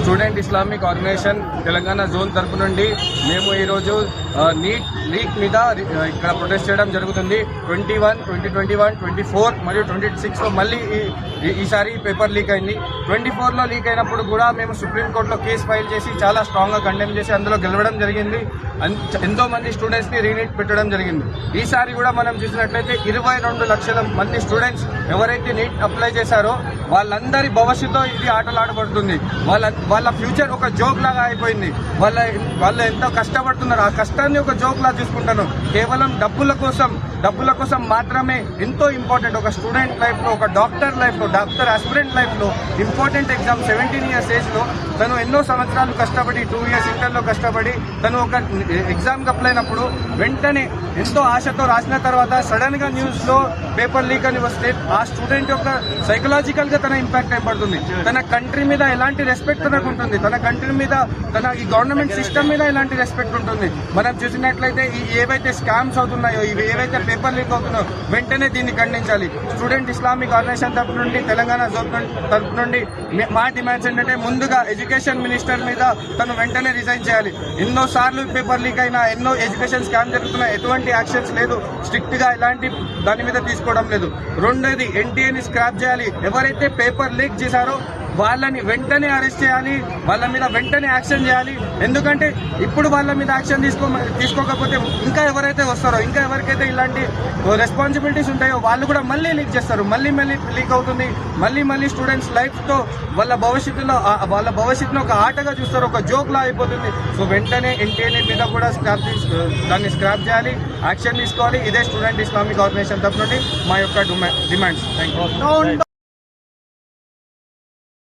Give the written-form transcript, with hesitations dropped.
Student Islamic organisation Telangana zone తరపు నుండి మేము ఈరోజు నీట్ లీక్ మీద ఇక్కడ ప్రొటెస్ట్ చేయడం జరుగుతుంది. 21, 2021, 24 మరియు 26లో మళ్ళీ ఈసారి పేపర్ లీక్ అయింది. 24లో లీక్ అయినప్పుడు కూడా మేము సుప్రీంకోర్టులో కేసు ఫైల్ చేసి చాలా స్ట్రాంగ్గా కండెమ్ చేసి అందులో గెలవడం జరిగింది. ఎంతో మంది స్టూడెంట్స్ని రీనీట్ పెట్టడం జరిగింది. ఈసారి కూడా మనం చూసినట్లయితే 22 లక్షల మంది స్టూడెంట్స్ ఎవరైతే నీట్ అప్లై చేశారో వాళ్ళందరి భవిష్యత్తుతో ఇది ఆటలాడబడుతుంది. వాళ్ళ ఫ్యూచర్ ఒక జోక్ లాగా అయిపోయింది. వాళ్ళు ఎంతో కష్టపడుతున్నారు, ఆ కష్టాన్ని ఒక జోక్ లాగా చూసుకుంటారు. కేవలం డబ్బుల కోసం మాత్రమే. ఎంతో ఇంపార్టెంట్ ఒక స్టూడెంట్ లైఫ్లో, ఒక డాక్టర్ లైఫ్లో, డాక్టర్ ఆస్పిరెంట్ లైఫ్లో ఇంపార్టెంట్ ఎగ్జామ్ 17 ఇయర్స్ ఏజ్లో తను ఎన్నో సంవత్సరాలు కష్టపడి 2 ఇయర్స్ ఇంటర్లో కష్టపడి తను ఒక ఎగ్జామ్కి అప్లై అయినప్పుడు వెంటనే ఎంతో ఆశతో రాసిన తర్వాత సడన్గా న్యూస్లో పేపర్ లీక్ అని వస్తే ఆ స్టూడెంట్ యొక్క సైకలాజికల్గా తన ఇంపాక్ట్ ఏర్పడుతుంది. తన కంట్రీ మీద ఎలాంటి రెస్పెక్ట్ తనకు ఉంటుంది, తన కంట్రీ మీద, తన ఈ గవర్నమెంట్ సిస్టమ్ మీద ఎలాంటి రెస్పెక్ట్ ఉంటుంది. మనం చూసినట్లయితే ఏవైతే స్కామ్స్ అవుతున్నాయో, ఇవి ఏవైతే పేపర్ లీక్ అవుతున్నాయో వెంటనే దీన్ని ఖండించాలి. స్టూడెంట్ ఇస్లామిక్ ఆర్గనైజేషన్ తరపు నుండి, తెలంగాణ జోన్ తరపు నుండి మా డిమాండ్స్ ఏంటంటే ముందుగా ఎడ్యుకేషన్ మినిస్టర్ మీద తను వెంటనే రిజైన్ చేయాలి. ఎన్నోసార్లు పేపర్ లీక్ అయినా, ఎన్నో ఎడ్యుకేషన్ స్కామ్ జరుగుతున్నా ఎటువంటి యాక్షన్స్ లేదు, స్ట్రిక్ట్ గా ఎలాంటి దాని మీద తీసుకోవడం లేదు. రెండోది ఎన్టీఏని స్క్రాప్ చేయాలి. ఎవరైతే పేపర్ లీక్ చేశారో వాళ్ళని వెంటనే అరెస్ట్ చేయాలి, వాళ్ళ మీద వెంటనే యాక్షన్ చేయాలి. ఎందుకంటే ఇప్పుడు వాళ్ళ మీద యాక్షన్ తీసుకోకపోతే ఇంకా ఎవరైతే వస్తారో, ఇంకా ఎవరికైతే ఇలాంటి రెస్పాన్సిబిలిటీస్ ఉంటాయో వాళ్ళు కూడా మళ్ళీ లీక్ చేస్తారు. మళ్ళీ లీక్ అవుతుంది. మళ్ళీ స్టూడెంట్స్ లైఫ్తో వాళ్ళ భవిష్యత్తులో ఒక ఆటగా చూస్తారు, ఒక జోక్ లా అయిపోతుంది. సో వెంటనే ఎన్టీఏ మీద కూడా దాన్ని స్క్రాప్ చేయాలి, యాక్షన్ తీసుకోవాలి. ఇదే స్టూడెంట్ ఇస్లామిక్ ఆర్గనైజేషన్ తరఫు నుండి మా యొక్క డిమాండ్స్. Thank you.